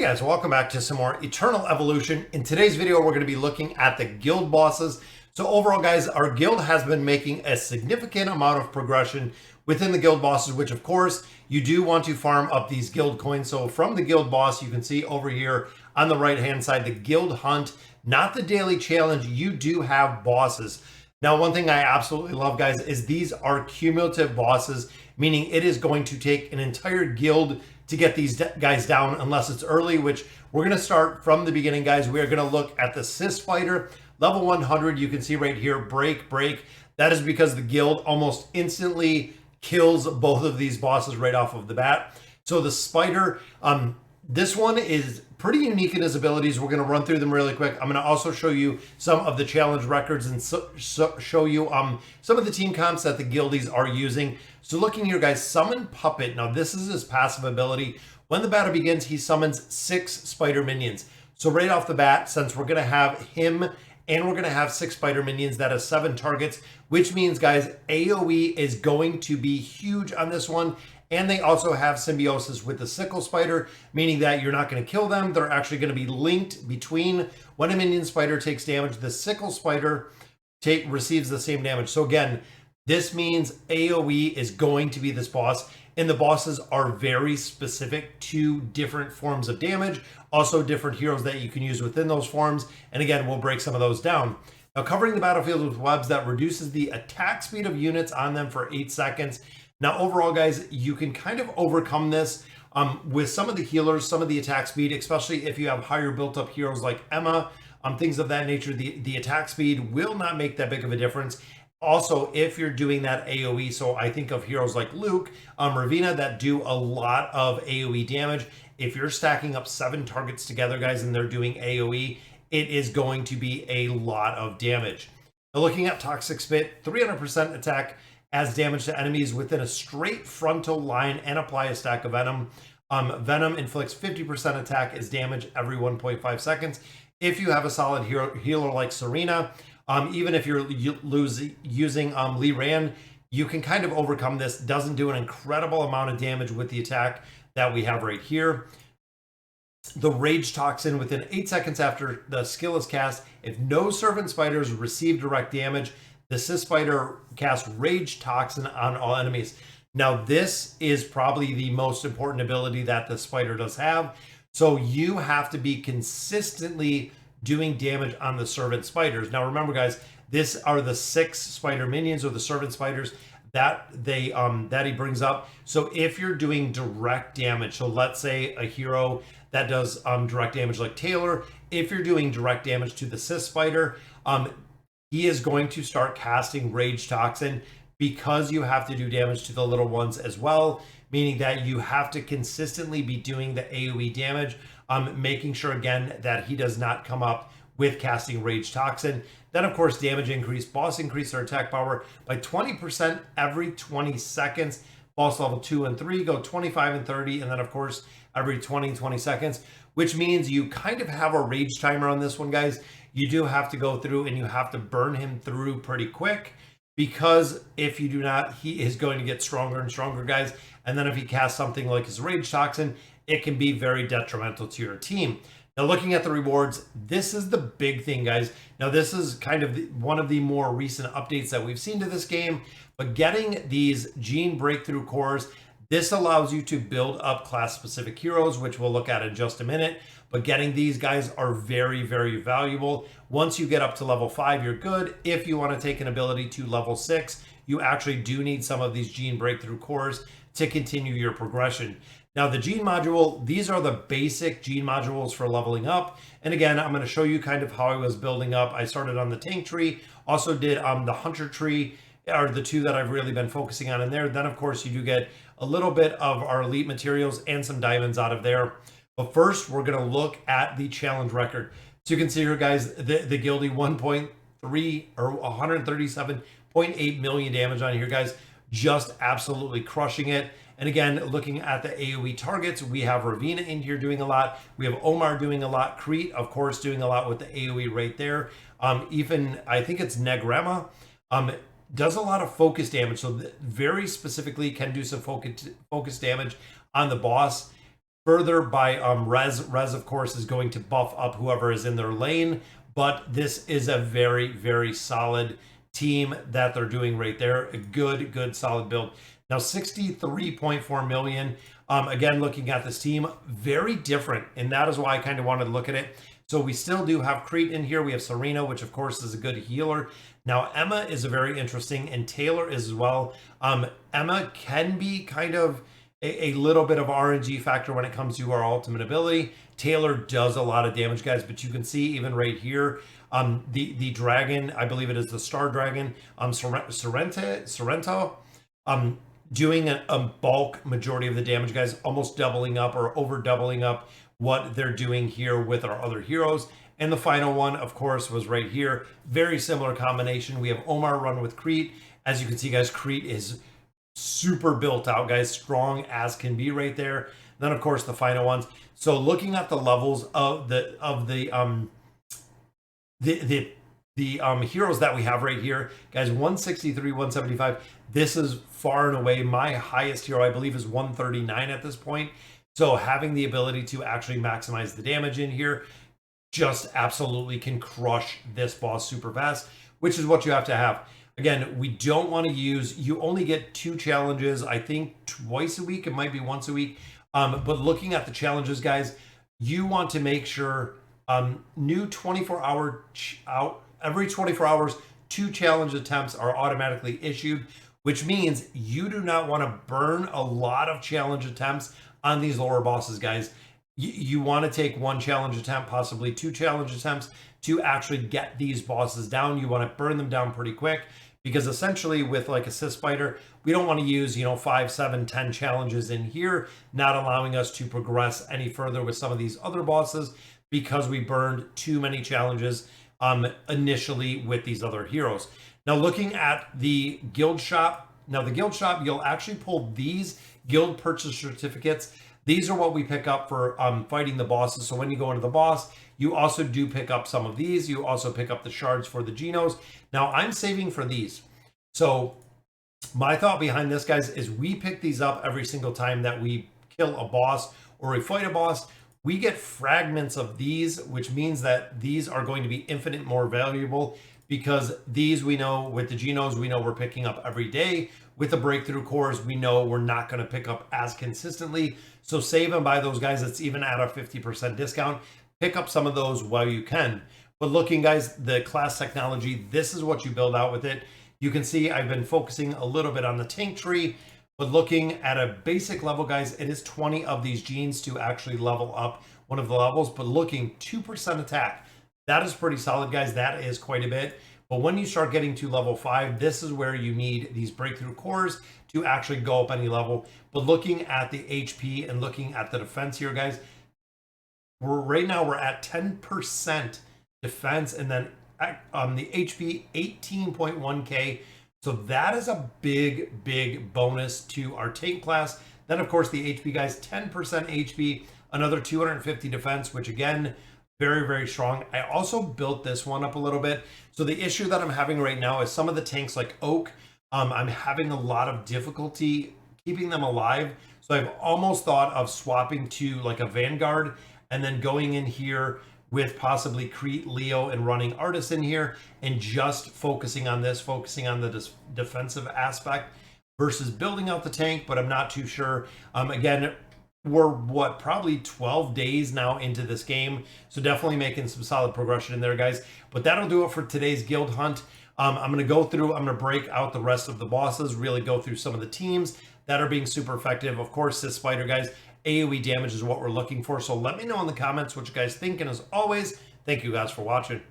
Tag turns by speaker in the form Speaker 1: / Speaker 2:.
Speaker 1: guys, welcome back to some more Eternal Evolution. In today's video, we're going to be looking at the guild bosses. So overall, guys, our guild has been making a significant amount of progression within the guild bosses, which of course, you do want to farm up these guild coins. So from the guild boss, you can see over here on the right-hand side, the guild hunt, not the daily challenge, you do have bosses. Now, one thing I absolutely love, guys, is these are cumulative bosses, meaning it is going to take an entire guild to get these guys down unless it's early, which we're going to start from the beginning, guys. We are going to look at the Scythe fighter, level 100. You can see right here, break. That is because the guild almost instantly kills both of these bosses right off of the bat. So the spider, this one is pretty unique in his abilities. We're going to run through them really quick. I'm going to also show you some of the challenge records and show you some of the team comps that the guildies are using. So looking here, guys, Summon Puppet. Now, this is his passive ability. When the battle begins, he summons 6 spider minions. So right off the bat, since we're going to have him and we're going to have 6 spider minions, that is 7 targets, which means, guys, AoE is going to be huge on this one. And they also have symbiosis with the sickle spider, meaning that you're not going to kill them. They're actually going to be linked between when a minion spider takes damage, the sickle spider receives the same damage. So again, this means AoE is going to be this boss, and the bosses are very specific to different forms of damage, also different heroes that you can use within those forms. And again, we'll break some of those down. Now, covering the battlefield with webs that reduces the attack speed of units on them for 8 seconds. Now, overall, guys, you can kind of overcome this with some of the healers, some of the attack speed, especially if you have higher built-up heroes like Emma, things of that nature. The attack speed will not make that big of a difference. Also, if you're doing that AoE, so I think of heroes like Luke, Ravina, that do a lot of AoE damage. If you're stacking up 7 targets together, guys, and they're doing AoE, it is going to be a lot of damage. Now, looking at Toxic Spit, 300% attack adds damage to enemies within a straight frontal line and apply a stack of venom. Venom inflicts 50% attack as damage every 1.5 seconds. If you have a solid healer like Serena, even if you're using Lee Rand, you can kind of overcome this. Doesn't do an incredible amount of damage with the attack that we have right here. The Rage Toxin, within 8 seconds after the skill is cast, if no servant spiders receive direct damage, the Scythe spider casts Rage Toxin on all enemies. Now, this is probably the most important ability that the spider does have. So you have to be consistently doing damage on the servant spiders. Now, remember, guys, this are the 6 spider minions or the servant spiders that he brings up. So if you're doing direct damage, so let's say a hero that does direct damage like Taylor, if you're doing direct damage to the Scythe spider, he is going to start casting Rage Toxin because you have to do damage to the little ones as well, meaning that you have to consistently be doing the AoE damage, making sure, again, that he does not come up with casting Rage Toxin. Then, of course, damage increase. Boss increase their attack power by 20% every 20 seconds. Boss level 2 and 3 go 25 and 30, and then, of course, every 20 seconds, which means you kind of have a rage timer on this one, guys. You do have to go through and you have to burn him through pretty quick, because if you do not, he is going to get stronger and stronger, guys. And then if he casts something like his Rage Toxin, it can be very detrimental to your team. Now, looking at the rewards, this is the big thing, guys. Now, this is kind of one of the more recent updates that we've seen to this game, but getting these Gene Breakthrough Cores, this allows you to build up class-specific heroes, which we'll look at in just a minute. But getting these guys are very, very valuable. Once you get up to level 5, you're good. If you want to take an ability to level 6, you actually do need some of these Gene Breakthrough Cores to continue your progression. Now, the Gene module, these are the basic Gene modules for leveling up. And again, I'm going to show you kind of how I was building up. I started on the tank tree, also did the hunter tree, are the 2 that I've really been focusing on in there. Then, of course, you do get a little bit of our elite materials and some diamonds out of there. But first, we're going to look at the challenge record. So you can see here, guys, the Guildie 1.3 or 137.8 million damage on here, guys. Just absolutely crushing it. And again, looking at the AoE targets, we have Ravina in here doing a lot. We have Omar doing a lot. Crete, of course, doing a lot with the AoE right there. Even, I think it's Negrema, does a lot of focus damage. So very specifically can do some focus damage on the boss. further by Rez. Rez, of course, is going to buff up whoever is in their lane, but this is a very, very solid team that they're doing right there. A good, solid build. Now, 63.4 million. Again, looking at this team, very different, and that is why I kind of wanted to look at it. So we still do have Crete in here. We have Serena, which of course is a good healer. Now, Emma is a very interesting, and Taylor is as well. Emma can be kind of a little bit of RNG factor when it comes to our ultimate ability. Taylor does a lot of damage, guys, but you can see even right here, the dragon, I believe it is the Star Dragon, Sorrento, doing a bulk majority of the damage, guys, almost doubling up or over doubling up what they're doing here with our other heroes. And the final one, of course, was right here. Very similar combination. We have Omar run with Crete. As you can see, guys, Crete is super built out, guys, strong as can be right there. Then, of course, the final ones. So looking at the levels of the heroes that we have right here, guys, 163, 175. This is far and away my highest hero. I believe is 139 at this point. So having the ability to actually maximize the damage in here just absolutely can crush this boss super fast, which is what you have to have. Again, we don't want to use, you only get 2 challenges, I think twice a week. It might be once a week. But looking at the challenges, guys, you want to make sure new 24-hour every 24 hours, 2 challenge attempts are automatically issued, which means you do not want to burn a lot of challenge attempts on these lower bosses, guys. You want to take 1 challenge attempt, possibly 2 challenge attempts to actually get these bosses down. You want to burn them down pretty quick, because essentially with like a Scythe spider, we don't want to use, 5, 7, 10 challenges in here, not allowing us to progress any further with some of these other bosses because we burned too many challenges initially with these other heroes. Now, looking at the guild shop, you'll actually pull these guild purchase certificates. These are what we pick up for fighting the bosses. So when you go into the boss, you also do pick up some of these. You also pick up the shards for the Genos. Now, I'm saving for these. So my thought behind this, guys, is we pick these up every single time that we kill a boss or we fight a boss. We get fragments of these, which means that these are going to be infinite more valuable, because these, we know with the Genos, we know we're picking up every day. With the breakthrough cores, we know we're not going to pick up as consistently. So save and buy those, guys. It's even at a 50% discount. Pick up some of those while you can. But looking, guys, the class technology, this is what you build out with it. You can see I've been focusing a little bit on the tank tree, but looking at a basic level, guys, it is 20 of these genes to actually level up one of the levels. But looking, 2% attack. That is pretty solid, guys. That is quite a bit. But when you start getting to level 5, this is where you need these breakthrough cores to actually go up any level. But looking at the HP and looking at the defense here, guys, right now we're at 10% defense, and then the HP 18.1k. So that is a big bonus to our tank class. Then, of course, the HP, guys, 10% HP, another 250 defense, which again, very strong. I also built this one up a little bit. So the issue that I'm having right now is some of the tanks like Oak, I'm having a lot of difficulty keeping them alive. So I've almost thought of swapping to like a Vanguard and then going in here with possibly Crete, Leo, and running Artis in here and just focusing on this, focusing on the defensive aspect versus building out the tank, but I'm not too sure. Again, we're probably 12 days now into this game, so definitely making some solid progression in there, guys. But that'll do it for today's guild hunt. I'm going to break out the rest of the bosses, really go through some of the teams that are being super effective. Of course, this spider, guys, AoE damage is what we're looking for, so let me know in the comments what you guys think, and as always, thank you guys for watching.